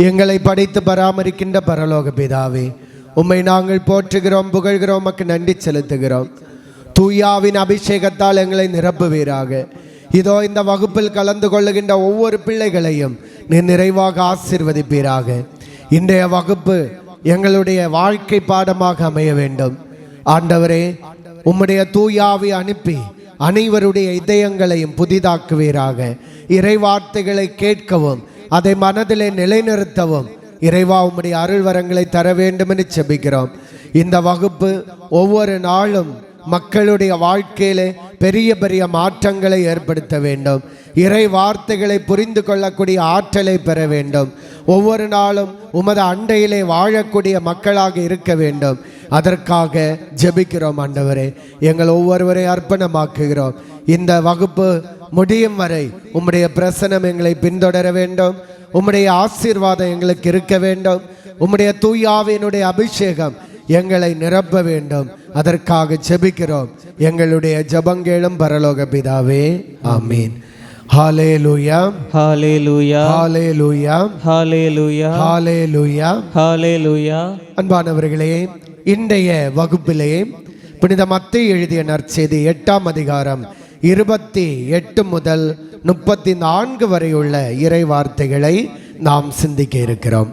எங்களை படைத்து பராமரிக்கின்ற பரலோக பிதாவே, உம்மை நாங்கள் போற்றுகிறோம், புகழ்கிறோம், உமக்கு நன்றி செலுத்துகிறோம். தூயாவின் அபிஷேகத்தால் எங்களை நிரப்புவீராக. இதோ இந்த வகுப்பில் கலந்து கொள்ளுகின்ற ஒவ்வொரு பிள்ளைகளையும் நீர் நிறைவாக ஆசீர்வதிப்பீராக. இன்றைய வகுப்பு எங்களுடைய வாழ்க்கை பாடமாக அமைய வேண்டும். ஆண்டவரே, உம்முடைய தூயாவை அனுப்பி அனைவருடைய இதயங்களையும் புதிதாக்குவீராக. இறைவார்த்தைகளை கேட்கவும் அதை மனதிலே நிலைநிறுத்தவும் இறைவா உம்முடைய அருள் வரங்களை தர வேண்டும் என்று செபிக்கிறோம். இந்த வகுப்பு ஒவ்வொரு நாளும் மக்களுடைய வாழ்க்கையிலே பெரிய பெரிய மாற்றங்களை ஏற்படுத்த வேண்டும். இறை வார்த்தைகளை புரிந்து கொள்ளக்கூடிய ஆற்றலை பெற வேண்டும். ஒவ்வொரு நாளும் உமது அண்டையிலே வாழக்கூடிய மக்களாக இருக்க வேண்டும். அதற்காக ஜெபிக்கிறோம். ஆண்டவரே, எங்கள் ஒவ்வொருவரை அர்ப்பணமாக்குகிறோம். இந்த வகுப்பு முடியும் வரை உம்முடைய பிரசனம் எங்களை பின்தொடர வேண்டும். உம்முடைய ஆசீர்வாதம் எங்களுக்கு இருக்க வேண்டும். உம்முடைய தூயாவினுடைய அபிஷேகம் எங்களை நிரப்ப வேண்டும். அதற்காக ஜெபிக்கிறோம். எங்களுடைய ஜெபங்களும் பரலோக பிதாவே, ஆமீன். ஹல்லேலூயா, ஹல்லேலூயா, ஹல்லேலூயா, ஹல்லேலூயா, ஹல்லேலூயா, ஹல்லேலூயா. அன்பானவர்களே, இன்றைய வகுப்பிலே புனித மத்தேயு எழுதிய நற்செய்தி 8ஆம் அதிகாரம் 28 முதல் 34 வரை உள்ள இறை வார்த்தைகளை நாம் சிந்திக்க இருக்கிறோம்.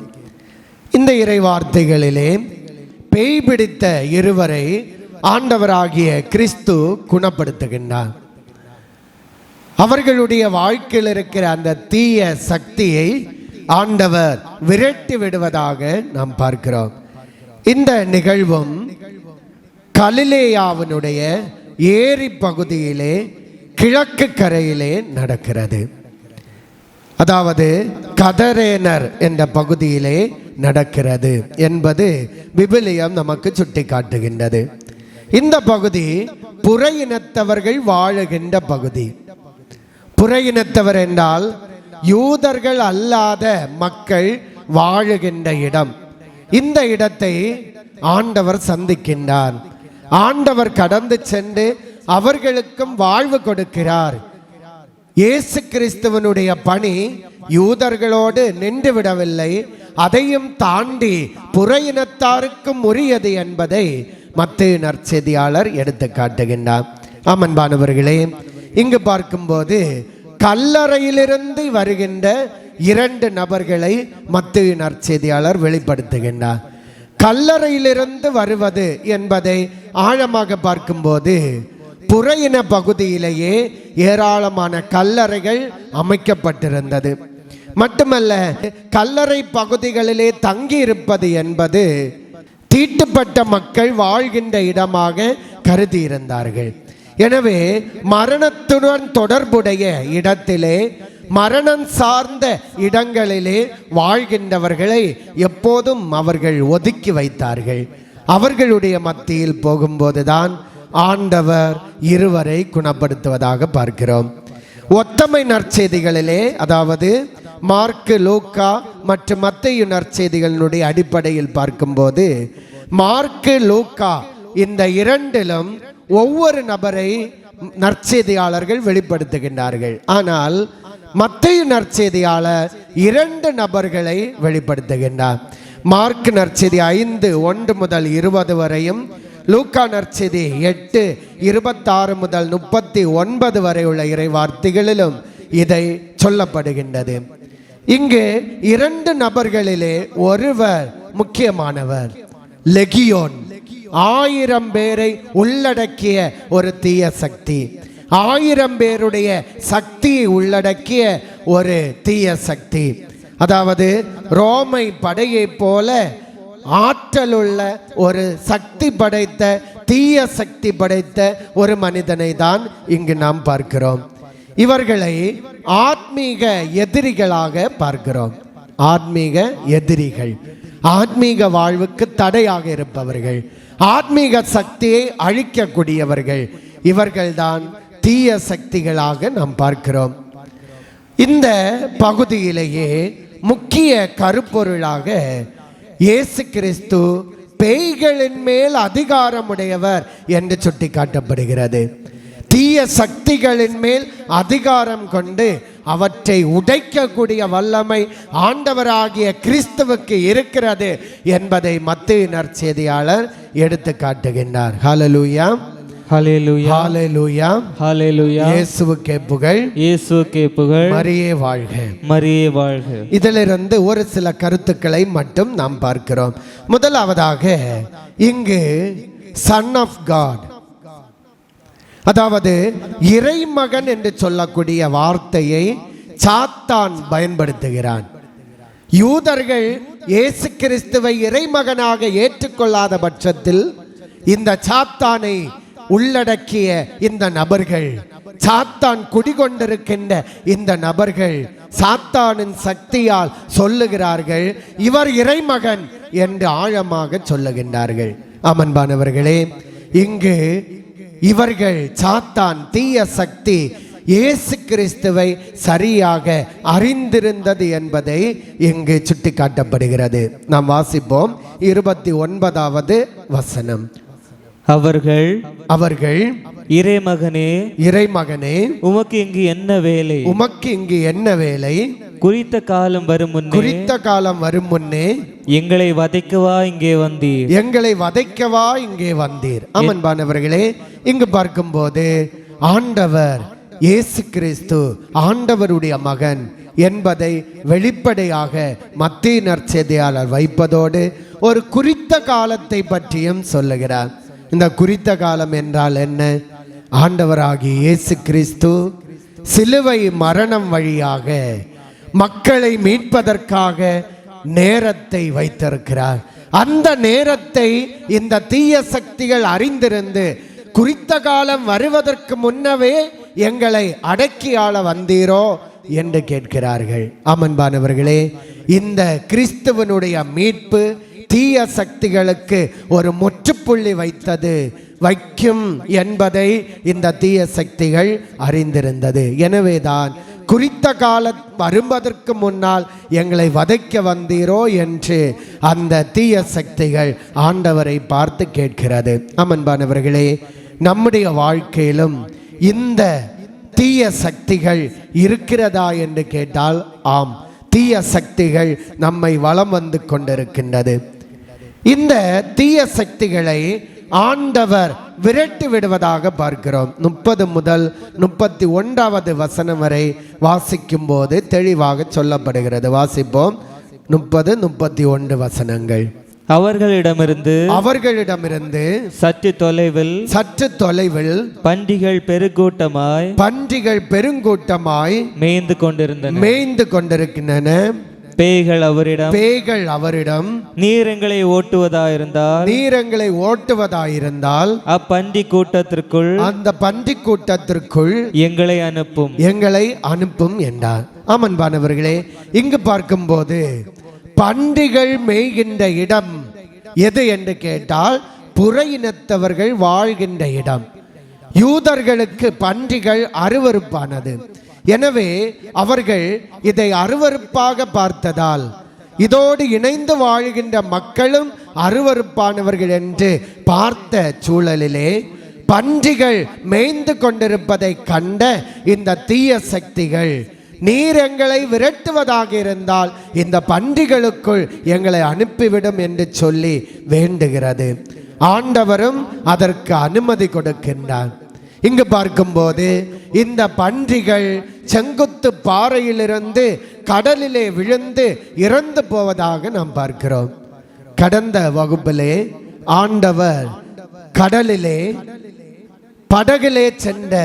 இந்த இறை வார்த்தைகளிலே பேய் பிடித்த இருவரை ஆண்டவராகிய கிறிஸ்து குணப்படுத்துகின்றார். அவர்களுடைய வாழ்க்கையில் இருக்கிற அந்த தீய சக்தியை ஆண்டவர் விரட்டி விடுவதாக நாம் பார்க்கிறோம். இந்த நிகழ்வும் கலிலேயாவினுடைய ஏரி பகுதியிலே கிழக்கு கரையிலே நடக்கிறது. அதாவது கதரேனர் என்ற பகுதியிலே நடக்கிறது என்பது விவிலியம் நமக்கு சுட்டி காட்டுகின்றது. இந்த பகுதி புற இனத்தவர்கள் வாழுகின்ற பகுதி. புற இனத்தவர் என்றால் யூதர்கள் அல்லாத மக்கள் வாழுகின்ற இடம். இந்த இடத்தை ஆண்டவர் சந்திக்கின்றார். ஆண்டவர் கடந்து சென்று அவர்களுக்கும் வாழ்வு கொடுக்கிறார். இயேசு கிறிஸ்துவனுடைய பணி யூதர்களோடு நின்று விடவில்லை, அதையும் தாண்டி புற இனத்தாருக்கும் உரியது என்பதை மத்தேயு நற்செய்தியாளர் எடுத்து காட்டுகின்றார். அன்பானவர்களே, இங்கு பார்க்கும்போது கல்லறையிலிருந்து வருகின்ற 2 நபர்களை மத்தேயு நற்செய்தியாளர் வெளிப்படுத்துகின்றார். கல்லறையிலிருந்து வருவது என்பதை ஆழமாக பார்க்கும்போது புற இன பகுதியிலேயே ஏராளமான கல்லறைகள் அமைக்கப்பட்டிருந்தது. மட்டுமல்ல, கல்லறை பகுதிகளிலே தங்கி இருப்பது என்பது தீட்டுப்பட்ட மக்கள் வாழ்கின்ற இடமாக கருதி இருந்தார்கள். எனவே மரணத்துடன் தொடர்புடைய இடத்திலே, மரணம் சார்ந்த இடங்களிலே வாழ்கின்றவர்களை எப்போதும் அவர்கள் ஒதுக்கி வைத்தார்கள். அவர்களுடைய மத்தியில் போகும்போதுதான் ஆண்டவர் இருவரை குணப்படுத்துவதாக பார்க்கிறோம். ஒத்தமை நற்செய்திகளிலே, அதாவது மார்க்கு, லூக்கா மற்றும் மத்தேயு நற்செய்திகளுடைய அடிப்படையில் பார்க்கும்போது மார்க்கு, லூக்கா இந்த 2லும் ஒவ்வொரு நபரை நற்செய்தியாளர்கள் வெளிப்படுத்துகின்றார்கள். ஆனால் மத்தேயு நற்செய்தியாளர் 2 நபர்களை வெளிப்படுத்துகின்றார். மார்க் நற்செய்தி 5:1 முதல் 20 வரையும், லூக்கா நற்செய்தி 8:26 முதல் 39 வரை உள்ள இறை வார்த்தைகளிலும் இதை சொல்லப்படுகின்றது. இங்கு 2 நபர்களிலே ஒருவர் முக்கியமானவர். லெகியோன், 1000 பேரை உள்ளடக்கிய ஒரு தீய சக்தி, 1000 பேருடைய சக்தியை உள்ளடக்கிய ஒரு தீய சக்தி. அதாவது ரோமை படையை போல ஆற்றலுள்ள ஒரு சக்தி படைத்த, தீய சக்தி படைத்த ஒரு மனிதனை தான் இங்கு நாம் பார்க்கிறோம். இவர்களை ஆத்மீக எதிரிகளாக பார்க்கிறோம். ஆத்மீக எதிரிகள், ஆத்மீக வாழ்வுக்கு தடையாக இருப்பவர்கள், ஆத்மீக சக்தியை அழிக்கக்கூடியவர்கள், இவர்கள்தான் தீய சக்திகளாக நாம் பார்க்கிறோம். இந்த பகுதியிலேயே முக்கிய கருப்பொருளாக இயேசு கிறிஸ்து பேய்களின் மேல் அதிகாரமுடையவர் என்று சுட்டி காட்டப்படுகிறது. தீய சக்திகளின் மேல் அதிகாரம் கொண்டு அவற்றை உடைக்கக்கூடிய வல்லமை ஆண்டவராகிய கிறிஸ்துவுக்கு இருக்கிறது என்பதை மத்தேயு நற்செய்தியாளர் எடுத்து காட்டுகின்றார். ஹல்லேலூயா, ஹல்லேலூயா, ஹல்லேலூயா, ஹல்லேலூயா. இயேசுவுக்கே புகழ், இயேசுவுக்கே புகழ். மரியே வாழ்க, மரியே வாழ்க. இதிலிருந்து ஒரு சில கருத்துக்களை மட்டும் நாம் பார்க்கிறோம். முதலாவதாக இங்கு சன் ஆஃப் காட், அதாவது இறைமகன் என்று சொல்லக்கூடிய வார்த்தையை சாத்தான் பயன்படுத்துகிறான். யூதர்கள் இயேசு கிறிஸ்துவை இறைமகனாக ஏற்றுக்கொள்ளாத பட்சத்தில் இந்த சாத்தானை உள்ளடக்கிய இந்த நபர்கள், சாத்தான் குடிகொண்டிருக்கின்ற இந்த நபர்கள் சாத்தானின் சக்தியால் சொல்லுகிறார்கள், இவர் இறைமகன் என்று ஆழமாக சொல்லுகின்றார்கள். அமன்பானவர்களே, இங்கு இவர்கள் சாத்தான் தீய சக்தி இயேசு கிறிஸ்துவை சரியாக அறிந்திருந்தது என்பதை இங்கு சுட்டி காட்டப்படுகிறது. நாம் வாசிப்போம் 29வது வசனம். அவர்கள் இறைமகனே, இறைமகனே, உமக்கு இங்கு என்ன வேலை? உமக்கு இங்கு என்ன வேலை? குறித்த காலம் வரும் முன்னே, குறித்த காலம் வரும் முன்னே எங்களை வதைக்கவா இங்கே வந்தீர்? எங்களை வதைக்கவா இங்கே வந்தீர்? அமன்பானவர்களே, இங்கு பார்க்கும்போது ஆண்டவர் இயேசு கிறிஸ்து ஆண்டவருடைய மகன் என்பதை வெளிப்படையாக மத்தேயு நற்செய்தியாளர் வைப்பதோடு ஒரு குறித்த காலத்தை பற்றியும் சொல்லுகிறார். இந்த குறித்த காலம் என்றால் என்ன? ஆண்டவராகிய இயேசு கிறிஸ்து சிலுவை மரணம் வழியாக மக்களை மீட்பதற்காக நேரத்தை வைத்திருக்கிறார். அந்த நேரத்தை இந்த தீய சக்திகள் அறிந்திருந்து குறித்த காலம் வருவதற்கு முன்னவே எங்களை அடக்கி ஆள வந்தீரோ என்று கேட்கிறார்கள். அமன்பானவர்களே, இந்த கிறிஸ்துவனுடைய மீட்பு தீய சக்திகளுக்கு ஒரு முற்றுப்புள்ளி வைக்கும் என்பதை இந்த தீய சக்திகள் அறிந்திருந்தது. எனவேதான் குறித்த காலம் வருவதற்கு முன்னால் எங்களை வதைக்க வந்தீரோ என்று அந்த தீய சக்திகள் ஆண்டவரை பார்த்து கேட்கிறது. அமன்பானவர்களே, நம்முடைய வாழ்க்கையிலும் இந்த தீய சக்திகள் இருக்கிறதா என்று கேட்டால் ஆம், தீய சக்திகள் நம்மை வலம் வந்து கொண்டிருக்கின்றது. இந்த தீய சக்திகளை ஆண்டவர் விரட்டி விடுவதாக பார்க்கிறோம். 30 முதல் 31வது வசனம் வரை வாசிக்கும் போது தெளிவாக சொல்லப்படுகிறது. வாசிப்போம் 30, 31 வசனங்கள். அவர்களிடமிருந்து சற்று தொலைவில் பன்றிகள் பெருங்கூட்டமாய் மேய்ந்து கொண்டிருக்கின்றன. பேய்கள் அவரிடம் நீர் எங்களை ஓட்டுவதாயிருந்தால் அப்பன்றி கூட்டத்திற்குள் எங்களை அனுப்பும் என்றார். ஆமன்பானவர்களே, இங்கு பார்க்கும்போது பன்றிகள் மேய்கின்ற இடம் எது என்று கேட்டால் புற இனத்தவர்கள் வாழ்கின்ற இடம். யூதர்களுக்கு பன்றிகள் அருவருப்பானது. எனவே அவர்கள் இதை அருவருப்பாக பார்த்ததால் இதோடு இணைந்து வாழ்கின்ற மக்களும் அருவருப்பானவர்கள் என்று பார்த்த சூழலிலே பன்றிகள் மேய்ந்து கொண்டிருப்பதை கண்ட இந்த தீய சக்திகள், நீர் எங்களை விரட்டுவதாக இருந்தால் இந்த பன்றிகளுக்குள் எங்களை அனுப்பிவிடும் என்று சொல்லி வேண்டுகிறது. ஆண்டவரும் அதற்கு அனுமதி கொடுக்கின்றார். இங்கு பார்க்கும்போது இந்த பன்றிகள் செங்குத்து பாறையிலிருந்து கடலிலே விழுந்து இறந்து போவதாக நாம் பார்க்கிறோம். கடந்த வகுப்பிலே ஆண்டவர் கடலிலே படகிலே சென்ற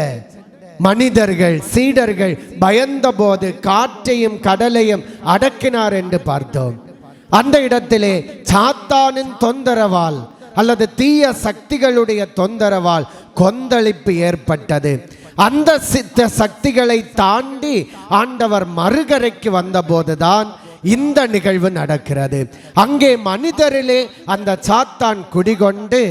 மனிதர்கள் சீடர்கள் பயந்தபோது காற்றையும் கடலையும் அடக்கினார் என்று பார்த்தோம். அந்த இடத்திலே சாத்தானின் தொந்தரவால் அல்லது தீய சக்திகளுடைய தொந்தரவால் கொந்தளிப்பு ஏற்பட்டது. அந்த சக்திகளை தாண்டி ஆண்டவர் மறுகரைக்கு வந்தபோதுதான் இந்த நிகழ்வு நடக்கிறது. அங்கே மனிதரிலே அந்த சாத்தான் குடிகொண்டு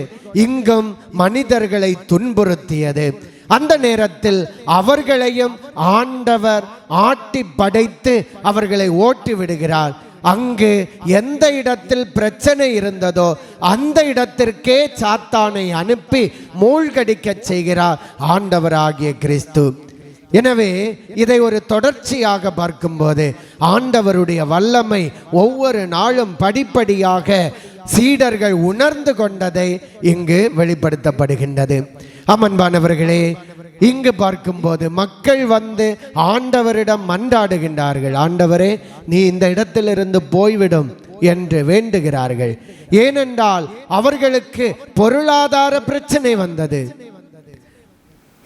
இங்கும் மனிதர்களை துன்புறுத்தியது. அந்த நேரத்தில் அவர்களையும் ஆண்டவர் ஆட்டி படைத்து அவர்களை ஓட்டி விடுகிறார். அங்கு எந்த இடத்தில் பிரச்சனை இருந்ததோ அந்த இடத்திற்கே சாத்தானை அனுப்பி மூழ்கடிக்க செய்கிறார் ஆண்டவராகிய கிறிஸ்து. எனவே இதை ஒரு தொடர்ச்சியாக பார்க்கும்போது ஆண்டவருடைய வல்லமை ஒவ்வொரு நாளும் படிப்படியாக சீடர்கள் உணர்ந்து கொண்டதை இங்கு வெளிப்படுத்தப்படுகின்றது. அமன்பானவர்களே, இங்கு பார்க்கும்போது மக்கள் வந்து ஆண்டவரிடம் மன்றாடுகின்றார்கள். ஆண்டவரே, நீ இந்த இடத்திலிருந்து போய்விடும் என்று வேண்டுகிறார்கள். ஏனென்றால் அவர்களுக்கு பொருளாதார பிரச்சனை வந்தது.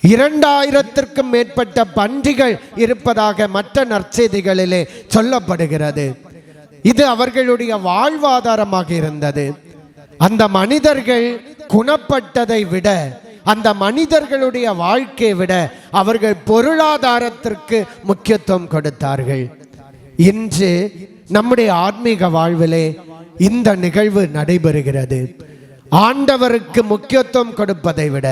2000க்கும் மேற்பட்ட பன்றிகள் இருப்பதாக மற்ற நற்செய்திகளிலே சொல்லப்படுகிறது. இது அவர்களுடைய வாழ்வாதாரமாக இருந்தது. அந்த மனிதர்கள் குணப்பட்டதை விட, அந்த மனிதர்களுடைய வாழ்க்கையை விட அவர்கள் பொருளாதாரத்திற்கு முக்கியத்துவம் கொடுத்தார்கள். இன்று நம்முடைய ஆன்மீக வாழ்விலே இந்த நிகழ்வு நடைபெறுகிறது. ஆண்டவருக்கு முக்கியத்துவம் கொடுப்பதை விட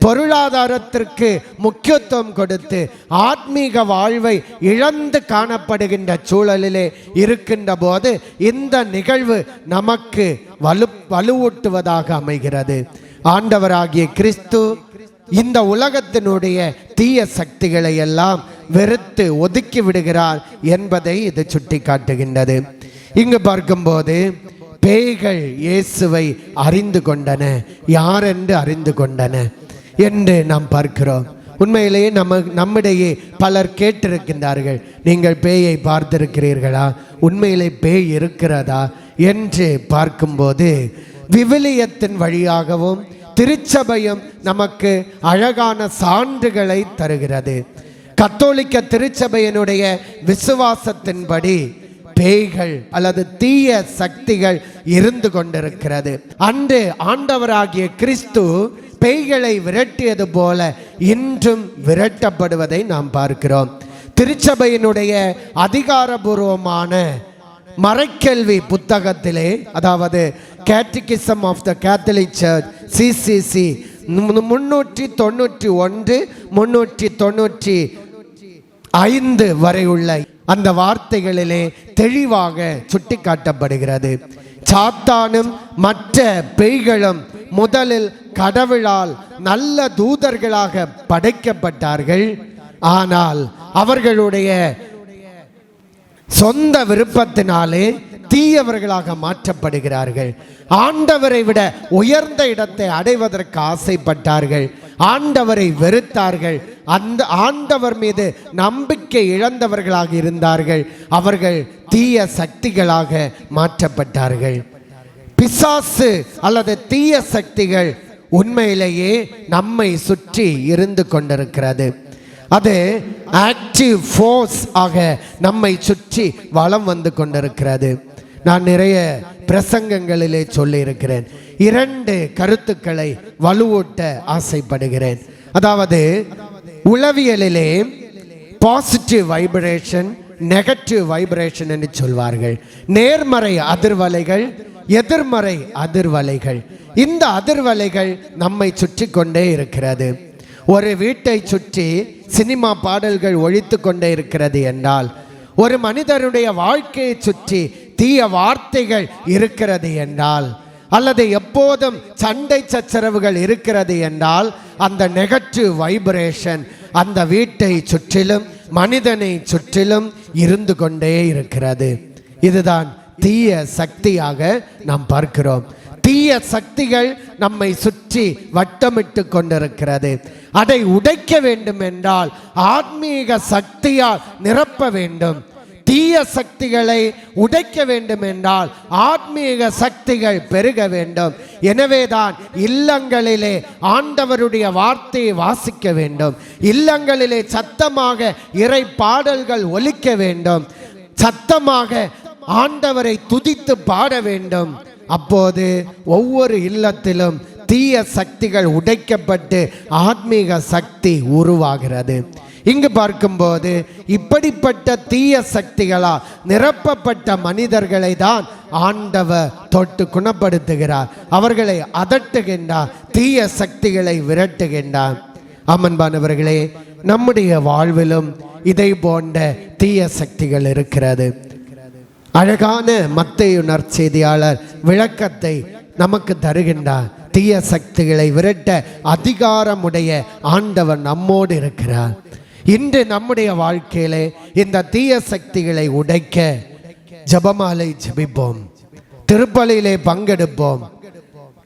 பொருளாதாரத்திற்கு முக்கியத்துவம் கொடுத்து ஆத்மீக வாழ்வை இழந்து காணப்படுகின்ற சூழலிலே இருக்கின்ற போது இந்த நிகழ்வு நமக்கு வலுவூட்டுவதாக அமைகிறது. ஆண்டவராகிய கிறிஸ்து இந்த உலகத்தினுடைய தீய சக்திகளை எல்லாம் வெறுத்து ஒதுக்கி விடுகிறார் என்பதை இது சுட்டி காட்டுகின்றது. இங்கு பார்க்கும்போது பேய்கள் இயேசுவை அறிந்து கொண்டன, யார் என்று அறிந்து கொண்டன என்று நாம் பார்க்கிறோம். உண்மையிலேயே நம்மிடையே பலர் கேட்டிருக்கின்றார்கள், நீங்கள் பேயை பார்த்திருக்கிறீர்களா, உண்மையிலே பேய் இருக்கிறதா என்று பார்க்கும்போது விவிலியத்தின் வழியாகவும் திருச்சபையும் நமக்கு அழகான சான்றுகளை தருகிறது. கத்தோலிக்க திருச்சபையினுடைய விசுவாசத்தின்படி பேய்கள் அல்லது தீய சக்திகள் இருந்து கொண்டிருக்கிறது. அன்று ஆண்டவராகிய கிறிஸ்து பேய்களை விரட்டியது போல இன்றும் விரட்டப்படுவதை நாம் பார்க்கிறோம். திருச்சபையினுடைய அதிகாரபூர்வமான மறைக்கல்வி புத்தகத்திலே, அதாவது catechism of the Catholic Church CCC 391 395 வரை உள்ள அந்த வார்த்தைகளிலே தெளிவாக சுட்டி காட்டப்படுகிறது. சாத்தானும் மற்ற பேய்களும் முதலில் கடவுளால் நல்ல தூதர்களாக படைக்கப்பட்டார்கள். ஆனால் அவர்களுடைய சொந்த விருப்பத்தினாலே தீயவர்களாக மாற்றப்படுகிறார்கள். ஆண்டவரை விட உயர்ந்த இடத்தை அடைவதற்கு ஆசைப்பட்டார்கள். ஆண்டவரை வெறுத்தார்கள். அந்த ஆண்டவர் மீது நம்பிக்கை இழந்தவர்களாக இருந்தார்கள். அவர்கள் தீய சக்திகளாக மாற்றப்பட்டார்கள். பிசாசு அல்லது தீய சக்திகள் உண்மையிலேயே நம்மை சுற்றி இருந்து கொண்டிருக்கிறது. அது ஆக்டிவ் ஃபோர்ஸ் ஆக நம்மை சுற்றி வலம் வந்து கொண்டிருக்கிறது. நான் நிறைய பிரசங்கங்களிலே சொல்லியிருக்கிறேன். 2 கருத்துக்களை வலுவூட்ட ஆசைப்படுகிறேன். அதாவது உளவியலிலே பாசிட்டிவ் வைப்ரேஷன், நெகட்டிவ் வைப்ரேஷன் என்று சொல்வார்கள். நேர்மறை அதிர்வலைகள், எதிர்மறை அதிர்வலைகள். இந்த அதிர்வலைகள் நம்மை சுற்றி கொண்டே இருக்கிறது. ஒரு வீட்டை சுற்றி சினிமா பாடல்கள் ஒழித்து கொண்டே இருக்கிறது என்றால், ஒரு மனிதனுடைய வாழ்க்கையை சுற்றி தீய வார்த்தைகள் இருக்கிறது என்றால், அல்லது எப்போதும் சண்டை சச்சரவுகள் இருக்கிறது என்றால், அந்த நெகட்டிவ் வைப்ரேஷன் அந்த வீட்டை சுற்றிலும் மனிதனை சுற்றிலும் இருந்து கொண்டே இருக்கிறது. இதுதான் தீய சக்தியாக நாம் பார்க்கிறோம். தீய சக்திகள் நம்மை சுற்றி வட்டமிட்டு கொண்டிருக்கிறது. அதை உடைக்க வேண்டும் என்றால் ஆத்மீக சக்தியால் நிரப்ப வேண்டும். தீய சக்திகளை உடைக்க வேண்டும் என்றால் ஆத்மீக சக்திகள் பெருக வேண்டும். எனவேதான் இல்லங்களிலே ஆண்டவருடைய வார்த்தையை வாசிக்க வேண்டும். இல்லங்களிலே சத்தமாக இறை பாடல்கள் ஒலிக்க வேண்டும். சத்தமாக ஆண்டவரை துதித்து பாட வேண்டும். அப்போது ஒவ்வொரு இல்லத்திலும் தீய சக்திகள் உடைக்கப்பட்டு ஆத்மீக சக்தி உருவாகிறது. இங்கு பார்க்கும்போது இப்படிப்பட்ட தீய சக்திகளால் நிரப்பப்பட்ட மனிதர்களை தான் ஆண்டவர் தொட்டு குணப்படுத்துகிறார். அவர்களை அதட்டுகின்றார், தீய சக்திகளை விரட்டுகின்றார். அமன்பானவர்களே, நம்முடைய வாழ்விலும் இதை போன்ற தீய சக்திகள் இருக்கிறது. அழகான மத்தேயு நற்செய்தியாளர் விளக்கத்தை நமக்கு தருகின்றார். தீய சக்திகளை விரட்ட அதிகாரமுடைய ஆண்டவர் நம்மோடு இருக்கிறார். இன்று நம்முடைய வாழ்க்கையிலே இந்த தீய சக்திகளை உடைக்க ஜெபமாலை ஜெபிப்போம், திருப்பலியிலே பங்கெடுப்போம்,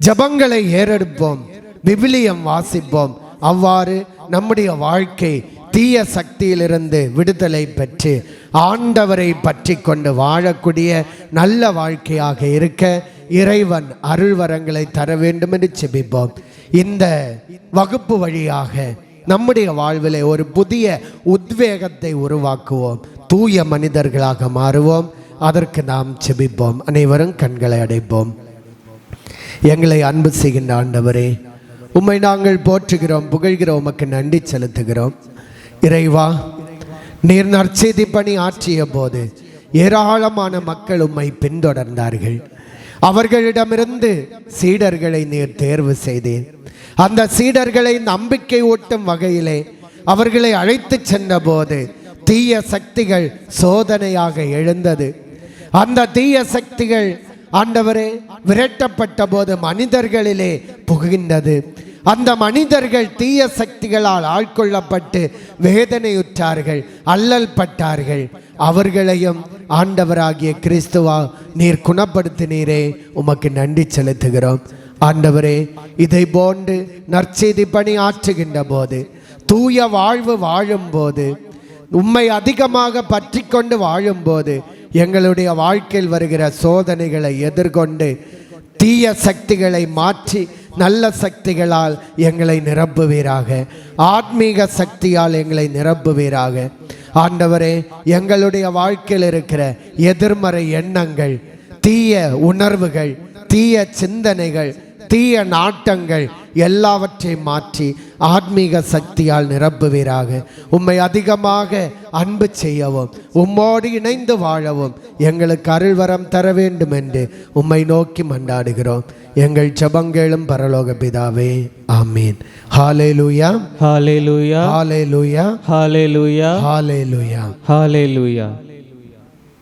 ஜெபங்களை ஏறெடுப்போம், விவிலியம் வாசிப்போம். அவ்வாறு நம்முடைய வாழ்க்கை தீய சக்தியிலிருந்து விடுதலை பெற்று ஆண்டவரை பற்றி கொண்டு வாழக்கூடிய நல்ல வாழ்க்கையாக இருக்க இறைவன் அருள்வரங்களை தர வேண்டும் என்று செபிப்போம். இந்த வகுப்பு வழியாக நம்முடைய வாழ்விலே ஒரு புதிய உத்வேகத்தை உருவாக்குவோம், தூய மனிதர்களாக மாறுவோம். அதற்கு நாம் செபிப்போம். அனைவரும் கண்களை அடைப்போம். எங்களை அன்பு செய்கின்ற ஆண்டவரே, உம்மை நாங்கள் போற்றுகிறோம், புகழ்கிறோம், உமக்கு நன்றி செலுத்துகிறோம். இறைவா, நீர் நற்செய்தி பணி ஆற்றிய போது ஏராளமான மக்கள் உம்மை பின்தொடர்ந்தார்கள். அவர்களிடமிருந்து சீடர்களை நீர் தேர்வு செய்தீர். அந்த சீடர்களை நம்பிக்கை ஊட்டும் வகையிலே அவர்களை அழைத்து சென்ற போது தீய சக்திகள் சோதனையாக எழுந்தது. அந்த தீய சக்திகள் ஆண்டவரே விரட்டப்பட்ட போது மனிதர்களிலே புகுகின்றது. அந்த மனிதர்கள் தீய சக்திகளால் ஆட்கொள்ளப்பட்டு வேதனையுற்றார்கள், அல்லல் பட்டார்கள். அவர்களையும் ஆண்டவராகிய கிறிஸ்துவா நீர் குணப்படுத்தினீரே, உமக்கு நன்றி செலுத்துகிறோம். ஆண்டவரே, இதை போன்று நற்செய்தி பணி ஆற்றுகின்ற போது, தூய வாழ்வு வாழும்போது, உம்மை அதிகமாக பற்றி கொண்டு வாழும்போது எங்களுடைய வாழ்க்கையில் வருகிற சோதனைகளை எதிர்கொண்டு தீய சக்திகளை மாற்றி நல்ல சக்திகளால் எங்களை நிரப்புவீராக, ஆத்மீக சக்தியால் எங்களை நிரப்புவீராக. ஆண்டவரே, எங்களுடைய வாழ்க்கையில் இருக்கிற எதிர்மறை எண்ணங்கள், தீய உணர்வுகள், தீய சிந்தனைகள், தீய நாட்டங்கள் எல்லாவற்றையும் மாற்றி ஆத்மீக சக்தியால் நிரப்புவீராக. உம்மை அதிகமாக அன்பு செய்யவும், உம்மோடு இணைந்து வாழவும் எங்களுக்கு அருள்வரம் தர வேண்டும் என்று உம்மை நோக்கி மன்றாடுகிறோம். எங்கள் ஜெபங்களும் பரலோக பிதாவே, ஆமீன். ஹalleluya, ஹalleluya, ஹalleluya, ஹalleluya, ஹalleluya, ஹalleluya.